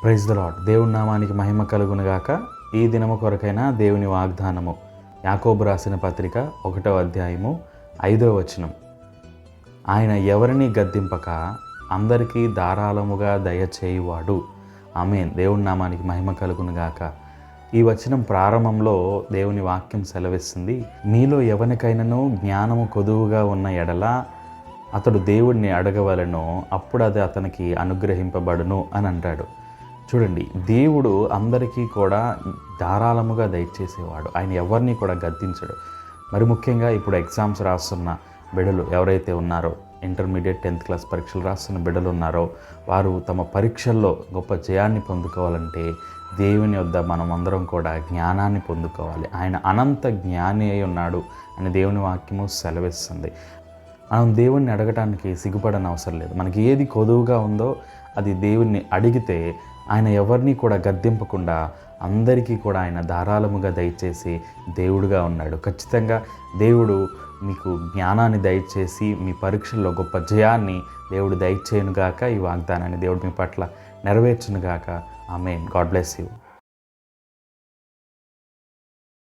Praise the lord. దేవుని నామానికి మహిమ కలుగునుగాక. ఈ దినము కొరకైన దేవుని వాగ్దానము యాకోబు రాసిన పత్రిక 1వ అధ్యాయము 5వ వచనం. ఆయన ఎవరిని గద్దింపక అందరికీ ధారాళముగా దయచేయువాడు. ఆమేన్. దేవుని నామానికి మహిమ కలుగునుగాక. ఈ వచనం ప్రారంభంలో దేవుని వాక్యం సెలవిస్తుంది, మీలో ఎవరికైనాను జ్ఞానము కొదువుగా ఉన్న ఎడల అతడు దేవుడిని అడగవలెను, అప్పుడు అది అతనికి అనుగ్రహింపబడును అని అంటాడు. చూడండి, దేవుడు అందరికీ కూడా ధారాళముగా దయచేసేవాడు. ఆయన ఎవరిని కూడా గద్దించడు. మరి ముఖ్యంగా ఇప్పుడు ఎగ్జామ్స్ రాస్తున్న బిడ్డలు ఎవరైతే ఉన్నారో, ఇంటర్మీడియట్ 10th క్లాస్ పరీక్షలు రాస్తున్న బిడ్డలు ఉన్నారో, వారు తమ పరీక్షల్లో గొప్ప జయాన్ని పొందుకోవాలంటే దేవుని వద్ద మనం అందరం కూడా జ్ఞానాన్ని పొందుకోవాలి. ఆయన అనంత జ్ఞాని అయి ఉన్నాడు అని దేవుని వాక్యము సెలవిస్తుంది. మనం దేవుణ్ణి అడగటానికి సిగ్గుపడని అవసరం లేదు. మనకి ఏది కొదువుగా ఉందో అది దేవుణ్ణి అడిగితే ఆయన ఎవరిని కూడా గద్దింపకుండా అందరికీ కూడా ఆయన ధారాళముగా దయచేసి దేవుడుగా ఉన్నాడు. ఖచ్చితంగా దేవుడు మీకు జ్ఞానాన్ని దయచేసి మీ పరీక్షల్లో గొప్ప జయాన్ని దేవుడు దయచేయునుగాక. ఈ వాగ్దానాన్ని దేవుడు మీ పట్ల నెరవేర్చునుగాక. ఆమేన్. God bless you.